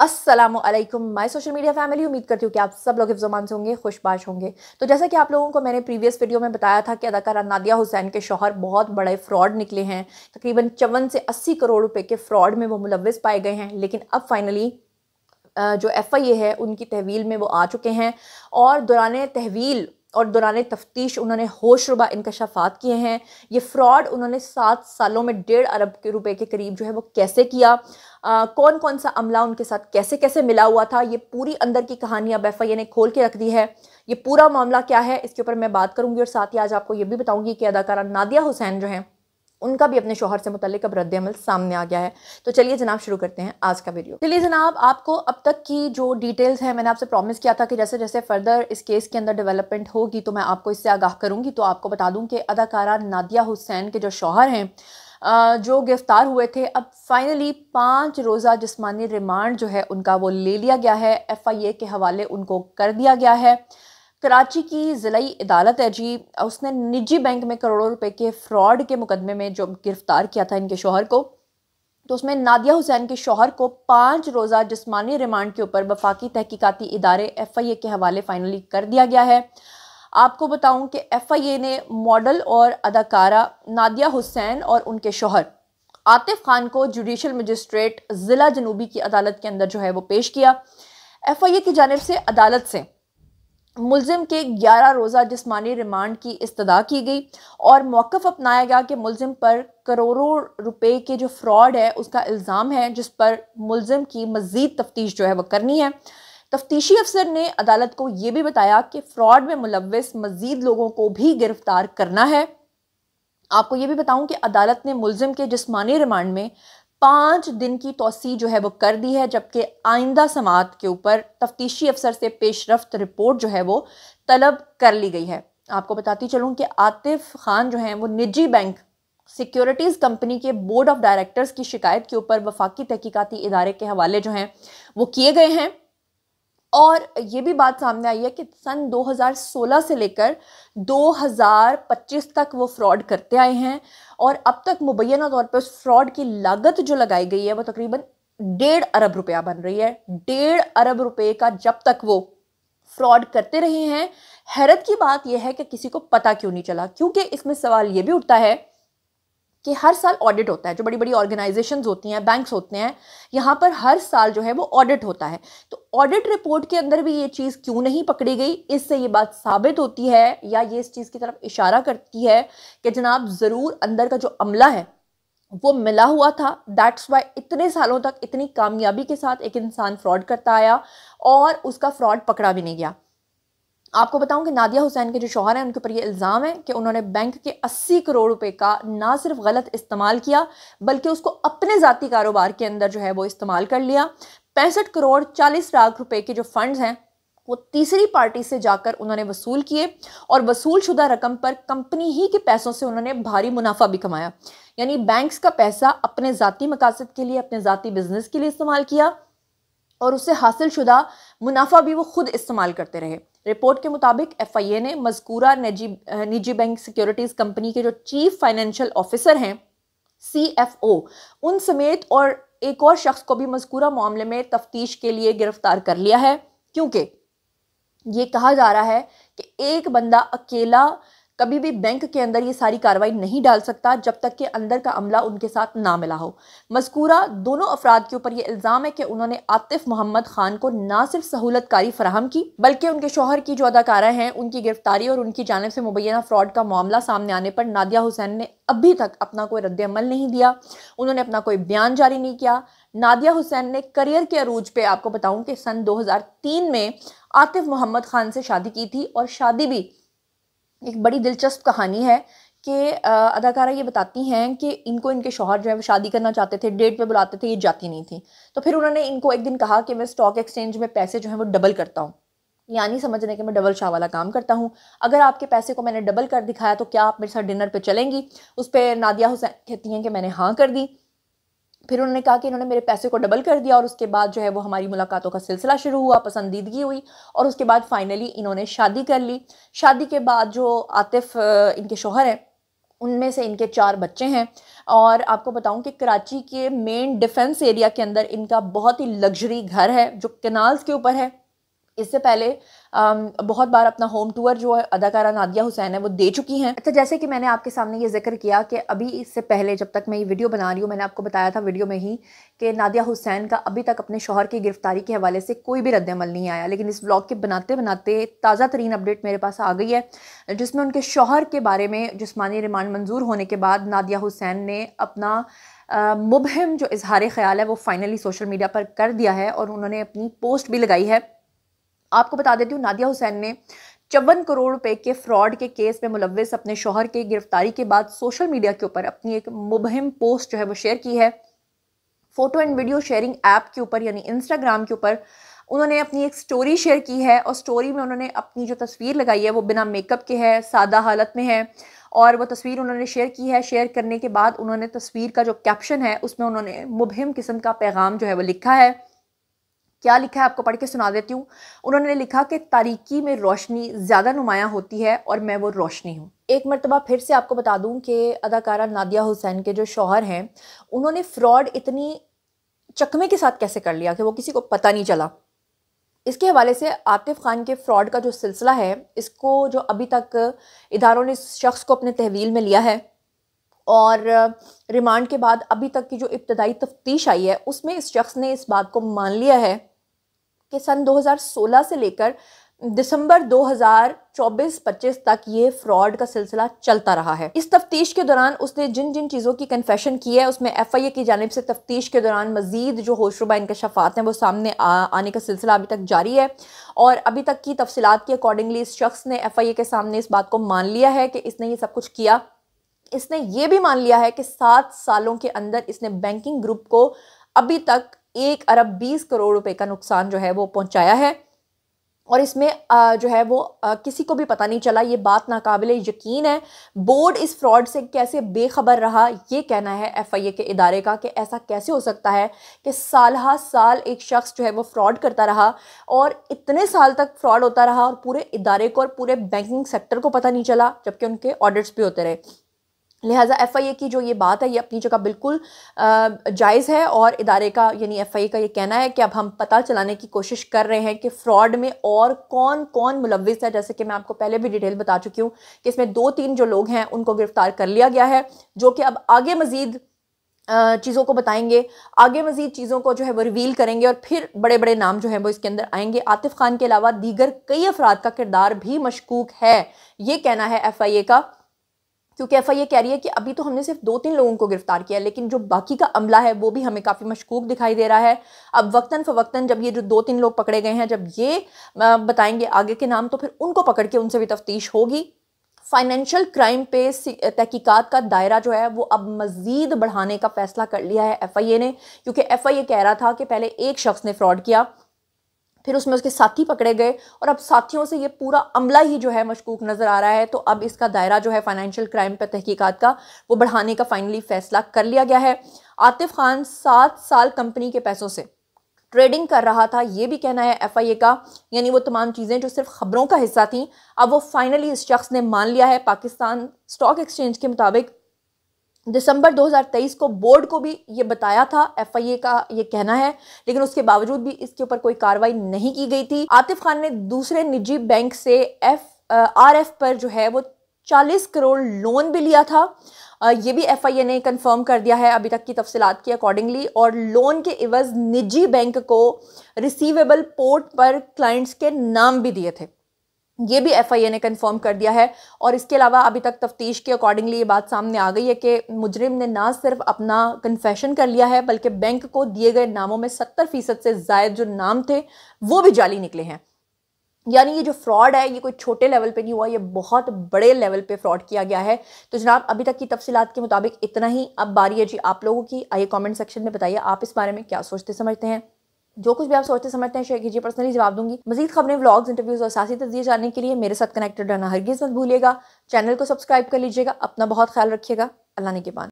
अस्सलामुअलैकुम my social media family. उम्मीद करती हूँ कि आप सब लोग हिफ्ज़-ओ-मान से होंगे, खुशबाश होंगे। तो जैसा कि आप लोगों को मैंने प्रीवियस वीडियो में बताया था कि अदाकारा नादिया हुसैन के शौहर बहुत बड़े फ्रॉड निकले हैं। तकरीबन 54 से 80 करोड़ रुपए के फ्रॉड में वो मुलव्विस पाए गए हैं। लेकिन अब फाइनली जो FIA है उनकी तहवील में वो आ चुके हैं और दौरान तहवील और दौरान तफ्तीश उन्होंने होशरुबा इंकशाफात किए हैं। ये फ्रॉड उन्होंने 7 सालों में 1.5 अरब के रुपए के करीब जो है वो कैसे किया, कौन कौन सा अमला उनके साथ कैसे कैसे मिला हुआ था, ये पूरी अंदर की कहानी अब FIA ने खोल के रख दी है। ये पूरा मामला क्या है इसके ऊपर मैं बात करूंगी और साथ ही आज आपको ये भी बताऊंगी कि अदाकारा नादिया हुसैन जो हैं उनका भी अपने शौहर से मुतल्लिक अब रद्द-ए-अमल सामने आ गया है। तो चलिए जनाब शुरू करते हैं आज का वीडियो। चलिए जनाब, आपको अब तक की जो डिटेल्स हैं मैंने आपसे प्रॉमिस किया था कि जैसे जैसे फर्दर इस केस के अंदर डेवलपमेंट होगी तो मैं आपको इससे आगाह करूंगी। तो आपको बता दूं कि अदाकारा नादिया हुसैन के जो शौहर हैं जो गिरफ्तार हुए थे, अब फाइनली 5 रोज़ा जिस्मानी रिमांड जो है उनका वो ले लिया गया है। FIA के हवाले उनको कर दिया गया है। कराची की ज़िलाई अदालत है जी, उसने निजी बैंक में करोड़ों रुपए के फ्रॉड के मुकदमे में जो गिरफ्तार किया था इनके शौहर को, तो उसमें नादिया हुसैन के शौहर को 5 रोज़ा जिस्मानी रिमांड के ऊपर वफाकी तहकीकाती इदारे FIA के हवाले फाइनली कर दिया गया है। आपको बताऊं कि FIA ने मॉडल और अदाकारा नादिया हुसैन और उनके शौहर आतिफ खान को जुडिशल मजिस्ट्रेट ज़िला जनूबी की अदालत के अंदर जो है वो पेश किया। FIA की जानिब से अदालत से मुल्जिम के 11 रोज़ा जिस्मानी रिमांड की इस्तदा की गई और मौक़िफ़ अपनाया गया कि मुल्जिम पर करोड़ों रुपए के जो फ्रॉड है उसका इल्ज़ाम है, जिस पर मुल्जिम की मज़ीद तफ्तीश जो है वह करनी है। तफ्तीशी अफसर ने अदालत को ये भी बताया कि फ्रॉड में मुलव्विस मज़ीद लोगों को भी गिरफ्तार करना है। आपको ये भी बताऊं कि अदालत ने मुल्जिम के जिस्मानी रिमांड में 5 दिन की तौसी जो है वो कर दी है, जबकि आइंदा समाअत के ऊपर तफ्तीशी अफसर से पेशरफ्त रिपोर्ट जो है वो तलब कर ली गई है। आपको बताती चलूँ कि आतिफ खान जो हैं वो निजी बैंक सिक्योरिटीज़ कंपनी के बोर्ड ऑफ डायरेक्टर्स की शिकायत के ऊपर वफाकी तहकीकाती इदारे के हवाले जो हैं वो किए गए हैं। और ये भी बात सामने आई है कि सन 2016 से लेकर 2025 तक वो फ्रॉड करते आए हैं और अब तक मुबैना तौर पर उस फ्रॉड की लागत जो लगाई गई है वो तकरीबन 1.5 अरब रुपया बन रही है। 1.5 अरब रुपए का जब तक वो फ्रॉड करते रहे हैं। हैरत की बात यह है कि किसी को पता क्यों नहीं चला, क्योंकि इसमें सवाल ये भी उठता है कि हर साल ऑडिट होता है। जो बड़ी बड़ी ऑर्गेनाइजेशंस होती हैं, बैंक्स होते हैं, यहाँ पर हर साल जो है वो ऑडिट होता है। तो ऑडिट रिपोर्ट के अंदर भी ये चीज़ क्यों नहीं पकड़ी गई, इससे ये बात साबित होती है या ये इस चीज़ की तरफ इशारा करती है कि जनाब ज़रूर अंदर का जो अमला है वो मिला हुआ था। दैट्स वाई इतने सालों तक इतनी कामयाबी के साथ एक इंसान फ्रॉड करता आया और उसका फ्रॉड पकड़ा भी नहीं गया। आपको बताऊं कि नादिया हुसैन के जो शौहर हैं उनके ऊपर ये इल्ज़ाम है कि उन्होंने बैंक के 80 करोड़ रुपए का ना सिर्फ गलत इस्तेमाल किया बल्कि उसको अपने ज़ाती कारोबार के अंदर जो है वो इस्तेमाल कर लिया। 65 करोड़ 40 लाख रुपए के जो फंड्स हैं वो तीसरी पार्टी से जाकर उन्होंने वसूल किए और वसूल शुदा रकम पर कंपनी ही के पैसों से उन्होंने भारी मुनाफा भी कमाया। यानी बैंक्स का पैसा अपने ज़ाती मकासद के लिए, अपने ज़ाती बिजनेस के लिए इस्तेमाल किया और उससे हासिल शुदा मुनाफा भी वो खुद इस्तेमाल करते रहे। रिपोर्ट के मुताबिक FIA ने मज़कूरा निजी बैंक सिक्योरिटीज़ कंपनी के जो चीफ फाइनेंशियल ऑफिसर हैं CFO उन समेत और एक और शख्स को भी मज़कूरा मामले में तफ्तीश के लिए गिरफ्तार कर लिया है, क्योंकि ये कहा जा रहा है कि एक बंदा अकेला कभी भी बैंक के अंदर ये सारी कार्रवाई नहीं डाल सकता जब तक कि अंदर का अमला उनके साथ ना मिला हो। मज़कूरा दोनों अफराद के ऊपर ये इल्ज़ाम है कि उन्होंने आतिफ मोहम्मद खान को ना सिर्फ सहूलतकारी फराहम की बल्कि उनके शौहर की जो अदाकारा हैं उनकी गिरफ्तारी और उनकी जानिब से मुबैना फ्रॉड का मामला सामने आने पर नादिया हुसैन ने अभी तक अपना कोई रद्द-ए-अमल नहीं दिया, उन्होंने अपना कोई बयान जारी नहीं किया। नादिया हुसैन ने करियर के अरूज पे आपको बताऊं कि सन 2003 में आतिफ मोहम्मद खान से शादी की थी और शादी भी एक बड़ी दिलचस्प कहानी है कि अदाकारा ये बताती हैं कि इनको इनके शौहर जो है वो शादी करना चाहते थे, डेट पे बुलाते थे, ये जाती नहीं थी। तो फिर उन्होंने इनको एक दिन कहा कि मैं स्टॉक एक्सचेंज में पैसे जो है वो डबल करता हूँ, यानी समझने कि मैं डबल शाह वाला काम करता हूँ। अगर आपके पैसे को मैंने डबल कर दिखाया तो क्या आप मेरे साथ डिनर पर चलेंगी? उस पर नादिया हुसैन कहती हैं कि मैंने हाँ कर दी। फिर उन्होंने कहा कि इन्होंने मेरे पैसे को डबल कर दिया और उसके बाद जो है वो हमारी मुलाकातों का सिलसिला शुरू हुआ, पसंदीदगी हुई और उसके बाद फाइनली इन्होंने शादी कर ली। शादी के बाद जो आतिफ इनके शौहर हैं उनमें से इनके 4 बच्चे हैं। और आपको बताऊं कि कराची के मेन डिफेंस एरिया के अंदर इनका बहुत ही लग्जरी घर है जो कैनाल्स के ऊपर है। इससे पहले बहुत बार अपना होम टूर जो है अदाकारा नादिया हुसैन है वो दे चुकी हैं। अच्छा, जैसे कि मैंने आपके सामने ये जिक्र किया कि अभी इससे पहले जब तक मैं ये वीडियो बना रही हूँ, मैंने आपको बताया था वीडियो में ही कि नादिया हुसैन का अभी तक अपने शौहर की गिरफ्तारी के हवाले से कोई भी रद्द-ए-अमल नहीं आया। लेकिन इस व्लॉग के बनाते बनाते ताज़ा तरीन अपडेट मेरे पास आ गई है, जिसमें उनके शौहर के बारे में जिस्मानी रिमांड मंजूर होने के बाद नादिया हुसैन ने अपना मुबहिम जो इजहार ख्याल है वो फाइनली सोशल मीडिया पर कर दिया है और उन्होंने अपनी पोस्ट भी लगाई है। आपको बता देती हूँ, नादिया हुसैन ने 54 करोड़ रुपए के फ्रॉड के केस में मुलव्विस अपने शौहर की गिरफ्तारी के बाद सोशल मीडिया के ऊपर अपनी एक मुबहिम पोस्ट जो है वो शेयर की है। Photo and video sharing app के ऊपर यानी इंस्टाग्राम के ऊपर उन्होंने अपनी एक स्टोरी शेयर की है और स्टोरी में उन्होंने अपनी जो तस्वीर लगाई है वो बिना मेकअप के है, सादा हालत में है और वो तस्वीर उन्होंने शेयर की है। शेयर करने के बाद उन्होंने तस्वीर का जो कैप्शन है उसमें उन्होंने मुबहिम किस्म का पैगाम जो है वो लिखा है। क्या लिखा है आपको पढ़ के सुना देती हूँ। उन्होंने लिखा कि तारीकी में रोशनी ज़्यादा नुमायाँ होती है और मैं वो रोशनी हूँ। एक मरतबा फिर से आपको बता दूँ कि अदाकारा नादिया हुसैन के जो शौहर हैं उन्होंने फ्रॉड इतनी चकमे के साथ कैसे कर लिया कि वो किसी को पता नहीं चला। इसके हवाले से आतिफ खान के फ्रॉड का जो सिलसिला है इसको जो अभी तक इदारों ने इस शख्स को अपने तहवील में लिया है और रिमांड के बाद अभी तक की जो इब्तदाई तफ्तीश आई है उसमें इस शख्स ने इस बात को मान लिया है कि सन 2016 से लेकर दिसंबर 2024-25 तक ये फ्रॉड का सिलसिला चलता रहा है। इस तफ्तीश के दौरान उसने जिन जिन चीज़ों की कन्फेशन की है उसमें FIA की जानिब से तफ्तीश के दौरान मजीद जो होशरुबा इंकशाफात हैं वो सामने आने का सिलसिला अभी तक जारी है और अभी तक की तफसीलात के अकॉर्डिंगली इस शख्स ने FIA के सामने इस बात को मान लिया है कि इसने ये सब कुछ किया। इसने ये भी मान लिया है कि 7 सालों के अंदर इसने बैंकिंग ग्रुप को अभी तक 1 अरब 20 करोड़ रुपए का नुकसान जो है वो पहुंचाया है और इसमें जो है वो किसी को भी पता नहीं चला। ये बात नाकाबिले यकीन है। बोर्ड इस फ्रॉड से कैसे बेखबर रहा, ये कहना है FIA के इदारे का कि ऐसा कैसे हो सकता है कि साल एक शख्स जो है वो फ्रॉड करता रहा और इतने साल तक फ्रॉड होता रहा और पूरे इदारे को और पूरे बैंकिंग सेक्टर को पता नहीं चला, जबकि उनके ऑडिट्स भी होते रहे। लिहाजा FIA की जो ये बात है ये अपनी जगह बिल्कुल जायज़ है और इदारे का यानी FIA का ये कहना है कि अब हम पता चलाने की कोशिश कर रहे हैं कि फ़्रॉड में और कौन कौन मुलव्विस है। जैसे कि मैं आपको पहले भी डिटेल बता चुकी हूँ कि इसमें 2-3 जो लोग हैं उनको गिरफ्तार कर लिया गया है, जो कि अब आगे मज़ीद चीज़ों को बताएंगे, आगे मज़ीद चीज़ों को जो है वो रिवील करेंगे और फिर बड़े बड़े नाम जो है वो इसके अंदर आएंगे। आतिफ खान के अलावा दीगर कई अफराद का किरदार भी मशकूक है, ये कहना है FIA का, क्योंकि FIA कह रही है कि अभी तो हमने सिर्फ 2-3 लोगों को गिरफ्तार किया लेकिन जो बाकी का अमला है वो भी हमें काफ़ी मशकूक दिखाई दे रहा है। अब वक्तन फ़वक्तन जब ये जो 2-3 लोग पकड़े गए हैं, जब ये बताएंगे आगे के नाम, तो फिर उनको पकड़ के उनसे भी तफ्तीश होगी। फाइनेंशियल क्राइम पे तहकीकात का दायरा जो है वो अब मज़ीद बढ़ाने का फ़ैसला कर लिया है FIA ने, क्योंकि FIA कह रहा था कि पहले एक शख्स ने फ्रॉड किया, फिर उसमें उसके साथी पकड़े गए और अब साथियों से ये पूरा अमला ही जो है मशकूक नज़र आ रहा है। तो अब इसका दायरा जो है फाइनेंशियल क्राइम पर तहकीकात का वो बढ़ाने का फाइनली फ़ैसला कर लिया गया है। आतिफ खान 7 साल कंपनी के पैसों से ट्रेडिंग कर रहा था, ये भी कहना है FIA का, यानी वो तमाम चीज़ें जो सिर्फ खबरों का हिस्सा थी अब वो फाइनली इस शख्स ने मान लिया है। पाकिस्तान स्टॉक एक्सचेंज के मुताबिक दिसंबर 2023 को बोर्ड को भी ये बताया था, FIA का ये कहना है, लेकिन उसके बावजूद भी इसके ऊपर कोई कार्रवाई नहीं की गई थी। आतिफ खान ने दूसरे निजी बैंक से RF पर जो है वो 40 करोड़ लोन भी लिया था, ये भी FIA ने कंफर्म कर दिया है अभी तक की तफसीलात के अकॉर्डिंगली, और लोन के इवज निजी बैंक को रिसीवेबल पोर्ट पर क्लाइंट्स के नाम भी दिए थे, ये भी FIA ने कंफर्म कर दिया है। और इसके अलावा अभी तक तफ्तीश के अकॉर्डिंगली ये बात सामने आ गई है कि मुजरिम ने ना सिर्फ अपना कन्फेशन कर लिया है बल्कि बैंक को दिए गए नामों में 70% से ज़ायद जो नाम थे वो भी जाली निकले हैं। यानी ये जो फ्रॉड है ये कोई छोटे लेवल पे नहीं हुआ, ये बहुत बड़े लेवल पे फ्रॉड किया गया है। तो जनाब अभी तक की तफसीलात के मुताबिक इतना ही। अब बारी है जी आप लोगों की, आइए कमेंट सेक्शन में बताइए आप इस बारे में क्या सोचते समझते हैं। जो कुछ भी आप सोचते समझते हैं शेयर कीजिए, पर्सनली जवाब दूंगी। मजीद खबरें, व्लॉग्स, इंटरव्यूज और सियासी तज्ज़िये जानने के लिए मेरे साथ कनेक्टेड रहना हरगिज़ मत भूलिएगा। चैनल को सब्सक्राइब कर लीजिएगा। अपना बहुत ख्याल रखिएगा। अल्लाह ने के बाद।